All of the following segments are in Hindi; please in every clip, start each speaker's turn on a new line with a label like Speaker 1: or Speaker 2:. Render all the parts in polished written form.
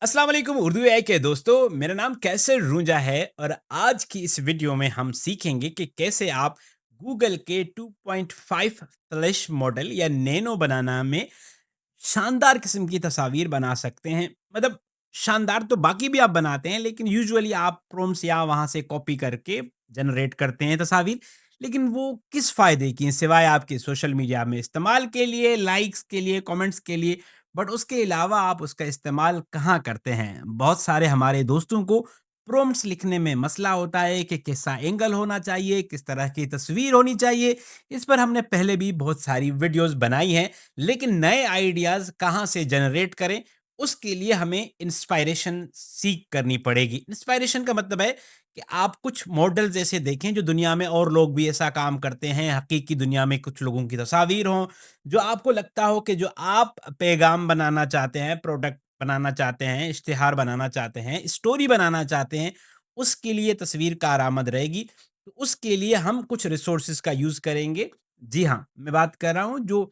Speaker 1: अस्सलाम वालेकुम उर्दू एआई के दोस्तों। मेरा नाम कैसर रूंजा है और आज की इस वीडियो में हम सीखेंगे कि कैसे आप गूगल के 2.5 फ्लैश मॉडल या नैनो बनाना में शानदार किस्म की तस्वीर बना सकते हैं। मतलब शानदार तो बाकी भी आप बनाते हैं, लेकिन यूजुअली आप प्रॉम्प्ट्स या वहाँ से कॉपी करके जनरेट करते हैं तस्वीर। लेकिन वो किस फ़ायदे की हैं, सिवाय आपके सोशल मीडिया में इस्तेमाल के लिए, लाइक्स के लिए, कमेंट्स के लिए। बट उसके अलावा आप उसका इस्तेमाल कहाँ करते हैं? बहुत सारे हमारे दोस्तों को प्रॉम्प्ट्स लिखने में मसला होता है कि कैसा एंगल होना चाहिए, किस तरह की तस्वीर होनी चाहिए। इस पर हमने पहले भी बहुत सारी वीडियोज़ बनाई हैं। लेकिन नए आइडियाज़ कहाँ से जनरेट करें, उसके लिए हमें इंस्पायरेशन सीक करनी पड़ेगी। इंस्पायरेशन का मतलब है कि आप कुछ मॉडल्स ऐसे देखें जो दुनिया में और लोग भी ऐसा काम करते हैं, हकीकी दुनिया में कुछ लोगों की तस्वीर हों, जो आपको लगता हो कि जो आप पैगाम बनाना चाहते हैं, प्रोडक्ट बनाना चाहते हैं, इश्तिहार बनाना चाहते हैं, स्टोरी बनाना चाहते हैं, उसके लिए तस्वीर कारआमद रहेगी। तो उसके लिए हम कुछ रिसोर्सेज़ का यूज़ करेंगे। जी हाँ, मैं बात कर रहा हूँ जो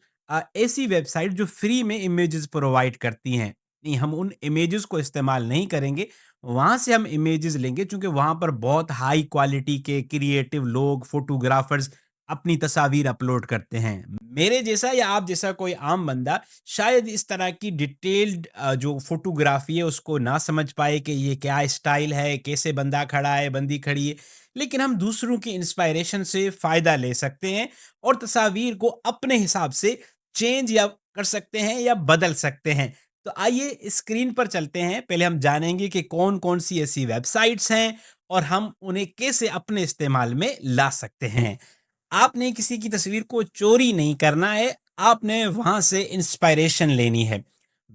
Speaker 1: ऐसी वेबसाइट जो फ्री में इमेजेस प्रोवाइड करती हैं। नहीं, हम उन इमेजेस को इस्तेमाल नहीं करेंगे, वहाँ से हम इमेजेस लेंगे, क्योंकि वहाँ पर बहुत हाई क्वालिटी के क्रिएटिव लोग, फोटोग्राफर्स अपनी तस्वीर अपलोड करते हैं। मेरे जैसा या आप जैसा कोई आम बंदा शायद इस तरह की डिटेल्ड जो फोटोग्राफी है उसको ना समझ पाए कि ये क्या स्टाइल है, कैसे बंदा खड़ा है, बंदी खड़ी है। लेकिन हम दूसरों की इंस्पायरेशन से फ़ायदा ले सकते हैं और तस्वीर को अपने हिसाब से चेंज या कर सकते हैं या बदल सकते हैं। तो आइए स्क्रीन पर चलते हैं। पहले हम जानेंगे कि कौन-कौन सी ऐसी वेबसाइट्स हैं और हम उन्हें कैसे अपने इस्तेमाल में ला सकते हैं। आपने किसी की तस्वीर को चोरी नहीं करना है, आपने वहाँ से इंस्पायरेशन लेनी है।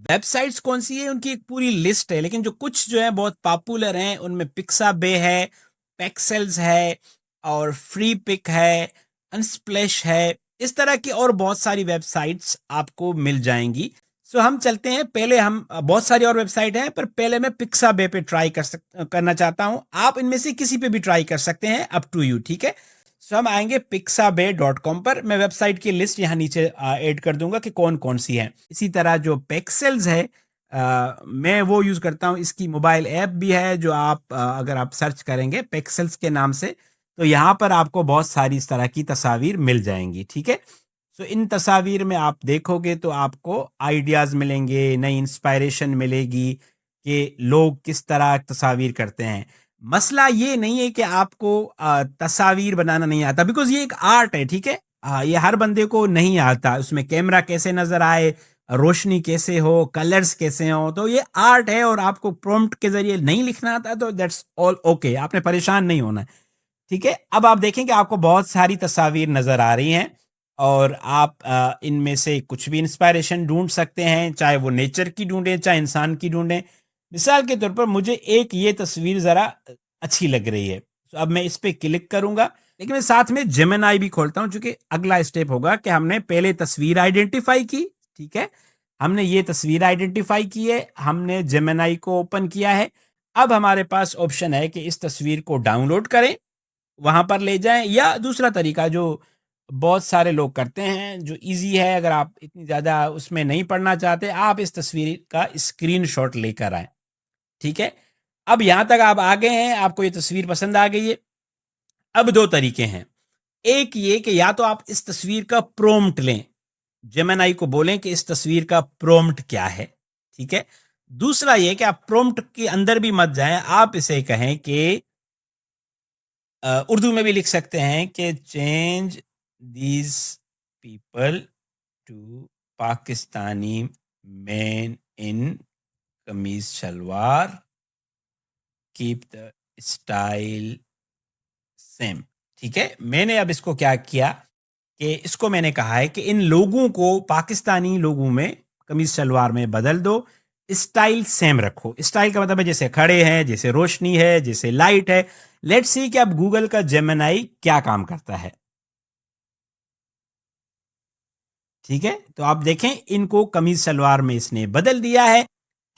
Speaker 1: वेबसाइट्स कौन-सी है, उनकी एक पूरी लिस्ट है, लेकिन जो कुछ जो है बहुत पॉपुलर हैं, उनमें पिक्साबे है, पेक्सेल्स है और फ्री पिक है, अनस्प्लैश है। इस तरह की और बहुत सारी वेबसाइट्स आपको मिल जाएँगी। सो हम चलते हैं, पहले हम बहुत सारी और वेबसाइट हैं, पर पहले मैं पिक्साबे पे ट्राई करना चाहता हूँ। आप इनमें से किसी पे भी ट्राई कर सकते हैं, अप टू यू, ठीक है? सो हम आएँगे pixabay.com पर। मैं वेबसाइट की लिस्ट यहाँ नीचे ऐड कर दूँगा कि कौन-कौन सी हैं। इसी तरह जो पेक्सेल्स है, मैं वो यूज़ करता हूँ। इसकी मोबाइल ऐप भी है जो आप अगर आप सर्च करेंगे पेक्सेल्स के नाम से, तो यहाँ पर आपको बहुत सारी इस तरह की तस्वीर मिल जाएँगी, ठीक है? सो इन तस्वीर में आप देखोगे तो आपको आइडियाज़ मिलेंगे, नई इंस्पायरेशन मिलेगी कि लोग किस तरह तस्वीर करते हैं। मसला ये नहीं है कि आपको तस्वीर बनाना नहीं आता, बिकॉज़ ये एक आर्ट है, ठीक है? ये हर बंदे को नहीं आता, उसमें कैमरा कैसे नज़र आए, रोशनी कैसे हो, कलर्स कैसे हों, तो ये आर्ट है और आपको प्रॉम्प्ट के ज़रिए नहीं लिखना आता तो दैट्स ऑल ओके, आपने परेशान नहीं होना है, ठीक है? अब आप देखें कि आपको बहुत सारी तस्वीर नज़र आ रही हैं और आप इनमें से कुछ भी इंस्पायरेशन ढूँढ सकते हैं, चाहे वो नेचर की ढूँढें, चाहे इंसान की ढूँढें। मिसाल के तौर पर मुझे एक ये तस्वीर ज़रा अच्छी लग रही है। तो अब मैं इस पे क्लिक करूँगा, लेकिन मैं साथ में जेमिनी भी खोलता हूँ, चूँकि अगला स्टेप होगा कि हमने पहले तस्वीर आइडेंटिफ़ाई की, ठीक है? हमने ये तस्वीर आइडेंटिफ़ाई की है, हमने जेमिनी को ओपन किया है। अब हमारे पास ऑप्शन है कि इस तस्वीर को डाउनलोड करें, वहाँ पर ले जाएँ, या दूसरा तरीका जो बहुत सारे लोग करते हैं, जो ईज़ी है, अगर आप इतनी ज़्यादा उसमें नहीं पढ़ना चाहते, आप इस तस्वीर का स्क्रीनशॉट लेकर आएँ, ठीक है? अब यहाँ तक आप आ गए हैं, आपको ये तस्वीर पसंद आ गई है। अब 2 तरीके हैं। एक ये कि या तो आप इस तस्वीर का प्रॉम्प्ट लें, जेमिनी को बोलें कि इस तस्वीर का प्रॉम्प्ट क्या है, ठीक है? दूसरा ये कि आप प्रॉम्प्ट के अंदर भी मत जाएँ, आप इसे कहें कि उर्दू में भी लिख सकते हैं कि change these people to Pakistani men in kameez shalwar, keep the style same, ठीक है? मैंने अब इसको क्या किया कि इसको मैंने कहा है कि इन लोगों को पाकिस्तानी लोगों में कमीज शलवार में बदल दो, स्टाइल सेम रखो। स्टाइल का मतलब है जैसे खड़े हैं, जैसे रोशनी है, जैसे लाइट है। लेट्स सी कि अब गूगल का जेमिनी क्या काम करता है, ठीक है? तो आप देखें, इनको कमीज शलवार में इसने बदल दिया है।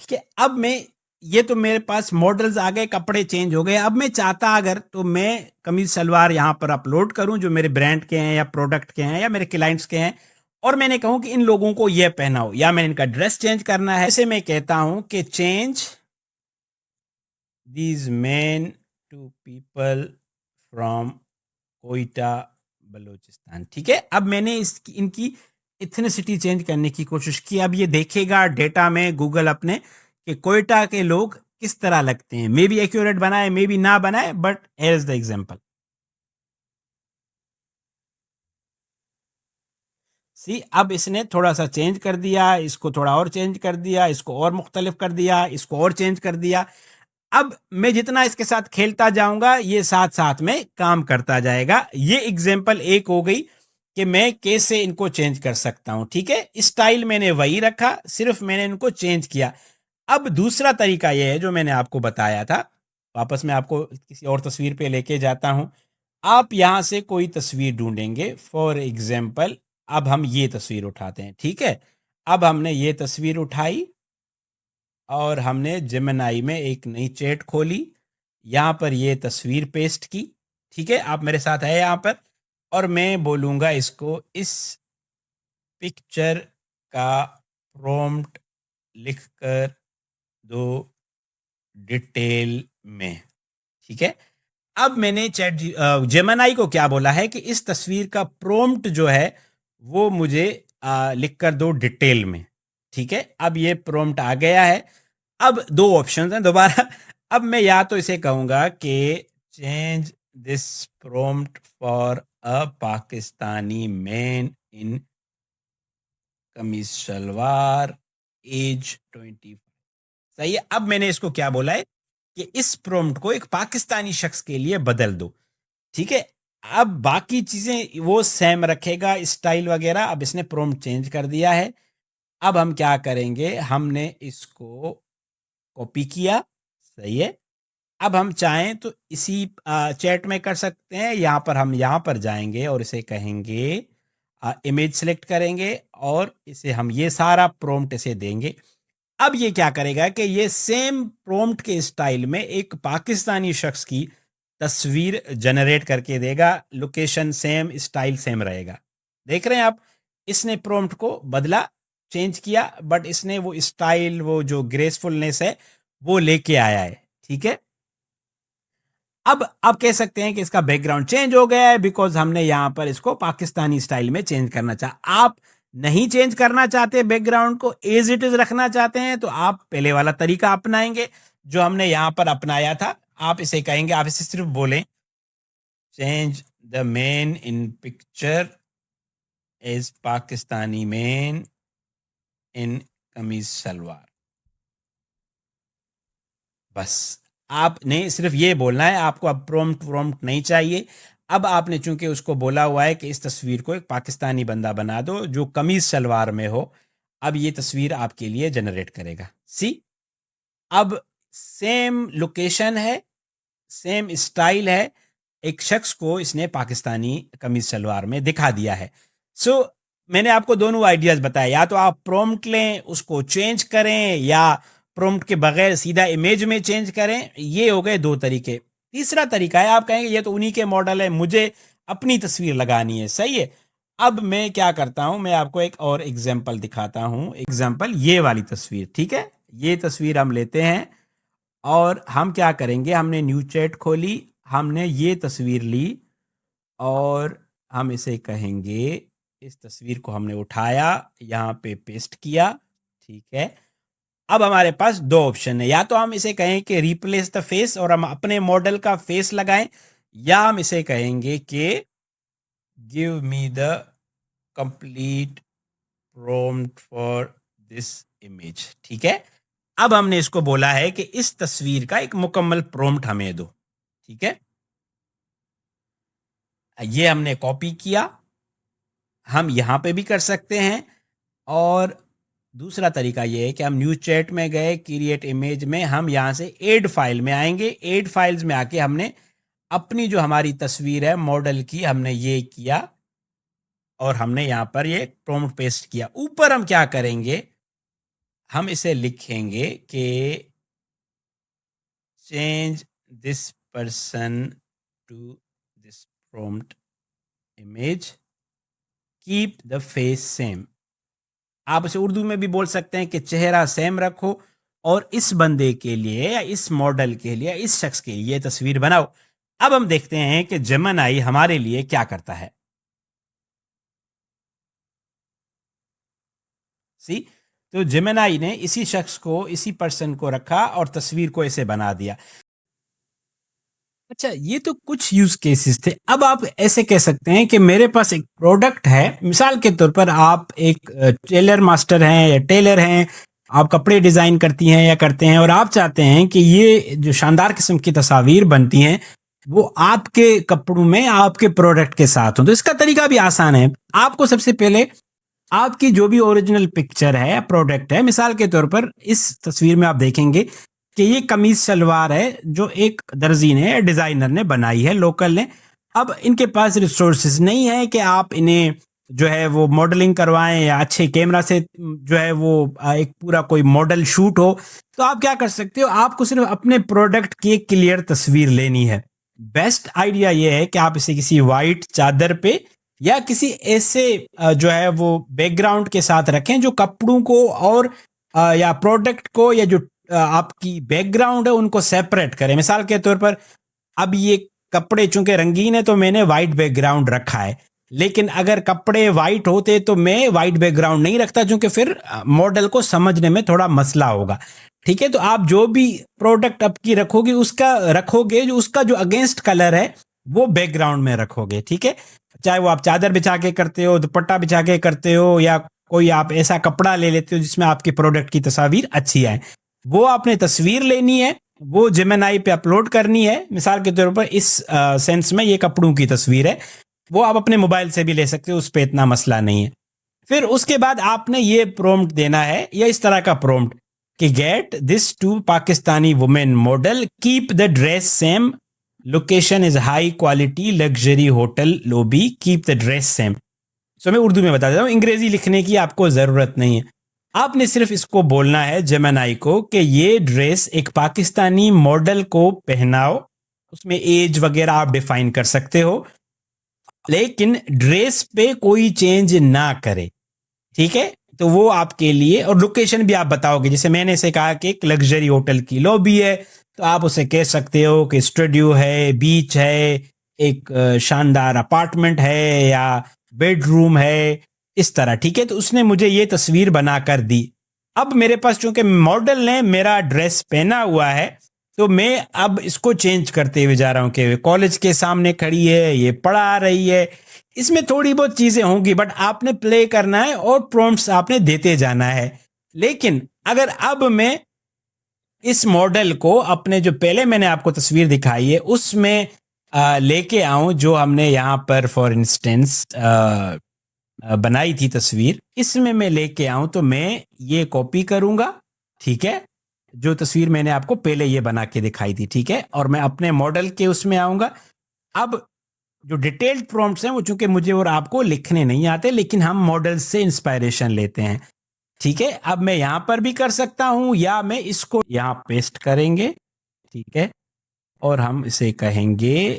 Speaker 1: ठीक है, अब मैं, ये तो मेरे पास मॉडल्स आ गए, कपड़े चेंज हो गए। अब मैं चाहता अगर तो मैं कमीज सलवार यहाँ पर अपलोड करूँ जो मेरे ब्रांड के हैं या प्रोडक्ट के हैं या मेरे क्लाइंट्स के हैं, और मैंने कहूँ कि इन लोगों को ये पहनाओ, या मैंने इनका ड्रेस चेंज करना है। जैसे मैं कहता हूँ कि change these men to people from Quetta Balochistan. ठीक है, अब मैंने इनकी इथनिसिटी चेंज करने की कोशिश की। अब ये देखेगा डेटा में गूगल अपने कि कोयटा के लोग किस तरह लगते हैं। मे बी एक्यूरेट बनाए, मे बी ना बनाए, but here is the example. See, अब इसने थोड़ा सा चेंज कर दिया, इसको थोड़ा और चेंज कर दिया, इसको और मुख्तलिफ कर दिया, इसको और चेंज कर दिया। अब मैं जितना इसके साथ खेलता जाऊंगा ये साथ साथ में काम करता जाएगा। ये एग्जाम्पल एक हो गई कि मैं कैसे इनको चेंज कर सकता हूं। ठीक है, स्टाइल मैंने वही रखा, सिर्फ मैंने इनको चेंज किया। अब दूसरा तरीका यह है जो मैंने आपको बताया था। वापस मैं आपको किसी और तस्वीर पे लेके जाता हूं। आप यहां से कोई तस्वीर ढूंढेंगे, फॉर एग्जाम्पल अब हम ये तस्वीर उठाते हैं। ठीक है, अब हमने ये तस्वीर उठाई और हमने जेमिनी में एक नई चैट खोली, यहाँ पर ये तस्वीर पेस्ट की। ठीक है, आप मेरे साथ है यहाँ पर, और मैं बोलूँगा इसको इस पिक्चर का प्रॉम्प्ट लिखकर दो डिटेल में। ठीक है, अब मैंने जेमिनी को क्या बोला है कि इस तस्वीर का प्रॉम्प्ट जो है वो मुझे लिखकर दो डिटेल में। ठीक है, अब ये प्रॉम्प्ट आ गया है। अब दो ऑप्शंस हैं दोबारा। अब मैं या तो इसे कहूंगा कि change this prompt for a Pakistani man in कमीज शलवार एज 25। सही है, अब मैंने इसको क्या बोला है कि इस प्रॉम्प्ट को एक पाकिस्तानी शख्स के लिए बदल दो। ठीक है, अब बाकी चीजें वो सेम रखेगा, स्टाइल वगैरह। अब इसने प्रॉम्प्ट चेंज कर दिया है। अब हम क्या करेंगे, हमने इसको कॉपी किया। सही है, अब हम चाहें तो इसी चैट में कर सकते हैं। यहाँ पर हम यहाँ पर जाएंगे और इसे कहेंगे इमेज सेलेक्ट करेंगे और इसे हम ये सारा प्रॉम्प्ट इसे देंगे। अब ये क्या करेगा कि ये सेम प्रॉम्प्ट के स्टाइल में एक पाकिस्तानी शख्स की तस्वीर जनरेट करके देगा। लोकेशन सेम, स्टाइल सेम रहेगा। देख रहे हैं आप, इसने प्रॉम्प्ट को बदला, चेंज किया, बट इसने वो स्टाइल, वो जो ग्रेसफुलनेस है वो लेके आया है। ठीक है, अब आप कह सकते हैं कि इसका बैकग्राउंड चेंज हो गया है बिकॉज हमने यहां पर इसको पाकिस्तानी स्टाइल में चेंज करना चाहा। आप नहीं चेंज करना चाहते, बैकग्राउंड को एज इट इज रखना चाहते हैं, तो आप पहले वाला तरीका अपनाएंगे जो हमने यहां पर अपनाया था। आप इसे कहेंगे, आप इसे सिर्फ बोलें change the man in picture as Pakistani man in kameez salwar. बस आपने सिर्फ ये बोलना है, आपको अब प्रॉम्प्ट प्रॉम्प्ट नहीं चाहिए। अब आपने चूंकि उसको बोला हुआ है कि इस तस्वीर को एक पाकिस्तानी बंदा बना दो जो कमीज सलवार में हो, अब ये तस्वीर आपके लिए जनरेट करेगा। सी, अब सेम लोकेशन है, सेम स्टाइल है, एक शख्स को इसने पाकिस्तानी कमीज सलवार में दिखा दिया है। सो मैंने आपको दोनों आइडियाज बताए, या तो आप प्रॉम्प्ट लें उसको चेंज करें, या प्रॉम्प्ट के बगैर सीधा इमेज में चेंज करें। ये हो गए दो तरीके। तीसरा तरीका है, आप कहेंगे ये तो उन्हीं के मॉडल है, मुझे अपनी तस्वीर लगानी है। सही है, अब मैं क्या करता हूं, मैं आपको एक और एग्जाम्पल दिखाता हूं। एग्जाम्पल ये वाली तस्वीर। ठीक है, ये तस्वीर हम लेते हैं और हम क्या करेंगे, हमने न्यू चैट खोली, हमने ये तस्वीर ली और हम इसे कहेंगे, इस तस्वीर को हमने उठाया, यहाँ पे पेस्ट किया। ठीक है, अब हमारे पास दो ऑप्शन है, या तो हम इसे कहें कि रिप्लेस द फेस और हम अपने मॉडल का फेस लगाएं, या हम इसे कहेंगे कि give me the complete prompt for this image. ठीक है, अब हमने इसको बोला है कि इस तस्वीर का एक मुकम्मल प्रॉम्प्ट हमें दो। ठीक है, ये हमने कॉपी किया, हम यहां पे भी कर सकते हैं। और दूसरा तरीका ये है कि हम न्यूज चैट में गए, क्रिएट इमेज में, हम यहां से एड फाइल में आएंगे। एड फाइल्स में आके हमने अपनी जो हमारी तस्वीर है मॉडल की, हमने ये किया और हमने यहां पर ये प्रॉम्प्ट पेस्ट किया। ऊपर हम क्या करेंगे, हम इसे लिखेंगे कि change this person to this prompt image, keep the face same. आप इसे उर्दू में भी बोल सकते हैं कि चेहरा सेम रखो और इस बंदे के लिए या इस मॉडल के लिए, इस शख्स के लिए ये तस्वीर बनाओ। अब हम देखते हैं कि जेमिनी हमारे लिए क्या करता है। सी तो जेमिनी ने इसी शख्स को, इसी पर्सन को रखा और तस्वीर को ऐसे बना दिया। अच्छा, ये तो कुछ यूज केसेस थे। अब आप ऐसे कह सकते हैं कि मेरे पास एक प्रोडक्ट है, मिसाल के तौर पर आप एक टेलर मास्टर हैं या टेलर हैं, आप कपड़े डिजाइन करती हैं या करते हैं और आप चाहते हैं कि ये जो शानदार किस्म की तस्वीर बनती हैं वो आपके कपड़ों में आपके प्रोडक्ट के साथ हो। तो इसका तरीका भी आसान है। आपको सबसे पहले आपकी जो भी ओरिजिनल पिक्चर है, प्रोडक्ट है, मिसाल के तौर पर इस तस्वीर में आप देखेंगे कि ये कमीज शलवार है जो एक दर्जी ने, डिजाइनर ने बनाई है, लोकल ने। अब इनके पास रिसोर्सेज नहीं है कि आप इन्हें जो है वो मॉडलिंग करवाएं या अच्छे कैमरा से जो है वो एक पूरा कोई मॉडल शूट हो। तो आप क्या कर सकते हो, आपको सिर्फ अपने प्रोडक्ट की एक क्लियर तस्वीर लेनी है। बेस्ट आइडिया ये है कि आप इसे किसी वाइट चादर पे या किसी ऐसे जो है वो बैकग्राउंड के साथ रखें जो कपड़ों को और या प्रोडक्ट को या जो आपकी बैकग्राउंड है उनको सेपरेट करें। मिसाल के तौर पर अब ये कपड़े चूंकि रंगीन है तो मैंने वाइट बैकग्राउंड रखा है, लेकिन अगर कपड़े वाइट होते तो मैं वाइट बैकग्राउंड नहीं रखता, क्योंकि फिर मॉडल को समझने में थोड़ा मसला होगा। ठीक है, तो आप जो भी प्रोडक्ट आपकी रखोगे उसका रखोगे जो उसका जो अगेंस्ट कलर है वो बैकग्राउंड में रखोगे। ठीक है, चाहे वो आप चादर बिछा के करते हो, दुपट्टा बिछा के करते हो, या कोई आप ऐसा कपड़ा ले लेते हो जिसमें आपकी प्रोडक्ट की तस्वीर अच्छी आए, वो आपने तस्वीर लेनी है, वो जेमिनी पे अपलोड करनी है। मिसाल के तौर पर इस सेंस में ये कपड़ों की तस्वीर है, वो आप अपने मोबाइल से भी ले सकते हो, उस पर इतना मसला नहीं है। फिर उसके बाद आपने ये प्रॉम्प्ट देना है या इस तरह का प्रॉम्प्ट कि get this to Pakistani women model, keep the dress same, location is high quality luxury hotel lobby, keep the dress same. So मैं उर्दू में बता देता हूँ, अंग्रेजी लिखने की आपको ज़रूरत नहीं है। आपने सिर्फ इसको बोलना है जेमिनी को कि ये ड्रेस एक पाकिस्तानी मॉडल को पहनाओ। उसमें एज वगैरह आप डिफाइन कर सकते हो, लेकिन ड्रेस पे कोई चेंज ना करे। ठीक है, तो वो आपके लिए, और लोकेशन भी आप बताओगे। जैसे मैंने इसे कहा कि एक लग्जरी होटल की लॉबी है, तो आप उसे कह सकते हो कि स्टूडियो है, बीच है, एक शानदार अपार्टमेंट है या बेडरूम है, इस तरह। ठीक है, तो उसने मुझे ये तस्वीर बना कर दी। अब मेरे पास चूंकि मॉडल ने मेरा ड्रेस पहना हुआ है, तो मैं अब इसको चेंज करते हुए जा रहा हूँ कि कॉलेज के सामने खड़ी है, ये पढ़ा रही है। इसमें थोड़ी बहुत चीजें होंगी, बट आपने प्ले करना है और प्रॉम्प्ट्स आपने देते जाना है। लेकिन अगर अब मैं इस मॉडल को अपने जो पहले मैंने आपको तस्वीर दिखाई है उसमें लेके आऊं, जो हमने यहाँ पर फॉर इंस्टेंस बनाई थी तस्वीर, इसमें मैं लेके आऊं, तो मैं ये कॉपी करूंगा। ठीक है, जो तस्वीर मैंने आपको पहले ये बना के दिखाई थी। ठीक है, और मैं अपने मॉडल के उसमें आऊंगा। अब जो डिटेल्ड प्रॉम्प्ट्स हैं वो चूंकि मुझे और आपको लिखने नहीं आते, लेकिन हम मॉडल से इंस्पायरेशन लेते हैं। ठीक है, अब मैं यहां पर भी कर सकता हूं या मैं इसको यहां पेस्ट करेंगे। ठीक है, और हम इसे कहेंगे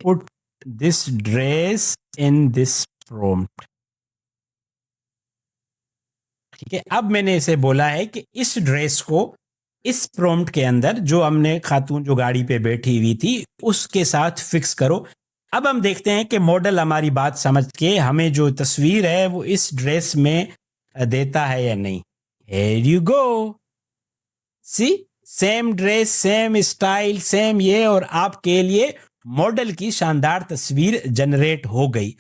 Speaker 1: put this dress in this prompt. ठीक है, अब मैंने इसे बोला है कि इस ड्रेस को इस प्रॉम्प्ट के अंदर, जो हमने खातून जो गाड़ी पे बैठी हुई थी उसके साथ फिक्स करो। अब हम देखते हैं कि मॉडल हमारी बात समझ के हमें जो तस्वीर है वो इस ड्रेस में देता है या नहीं। Here you go, see same dress, same style, same ये, और आपके लिए मॉडल की शानदार तस्वीर जनरेट हो गई।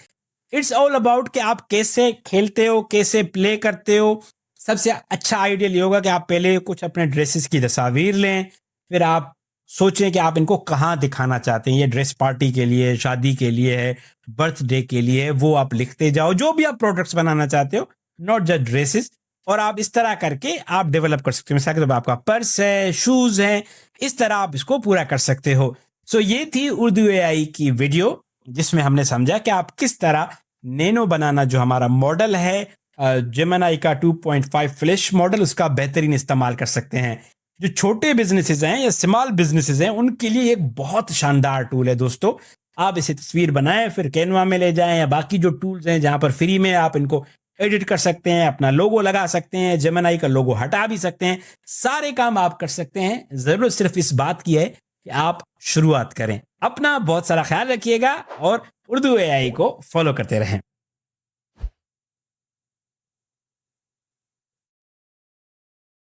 Speaker 1: इट्स ऑल अबाउट कि आप कैसे खेलते हो, कैसे प्ले करते हो। सबसे अच्छा आइडिया ये होगा कि आप पहले कुछ अपने ड्रेसेस की तस्वीर लें, फिर आप सोचें कि आप इनको कहाँ दिखाना चाहते हैं। ये ड्रेस पार्टी के लिए, शादी के लिए है, बर्थडे के लिए है, वो आप लिखते जाओ। जो भी आप प्रोडक्ट्स बनाना चाहते हो, नॉट जस्ट ड्रेसेस, और आप इस तरह करके आप डेवलप कर सकते हो। मिसाल के तौर पर आपका पर्स है, शूज है, इस तरह आप इसको पूरा कर सकते हो। सो ये थी उर्दू एआई की वीडियो, जिसमें हमने समझा कि आप किस तरह नैनो बनाना, जो हमारा मॉडल है जेमिनी का 2.5 फ्लैश मॉडल, उसका बेहतरीन इस्तेमाल कर सकते हैं। जो छोटे बिजनेसेस हैं या स्मॉल बिजनेसेस हैं उनके लिए एक बहुत शानदार टूल है दोस्तों। आप इसे तस्वीर बनाएं, फिर कैनवा में ले जाएं या बाकी जो टूल्स हैं जहां पर फ्री में आप इनको एडिट कर सकते हैं, अपना लोगो लगा सकते हैं, जेमिनी का लोगो हटा भी सकते हैं। सारे काम आप कर सकते हैं। ज़रूरत सिर्फ इस बात की है कि आप शुरुआत करें। अपना बहुत सारा ख़्याल रखिएगा और उर्दू एआई को फ़ॉलो करते रहें।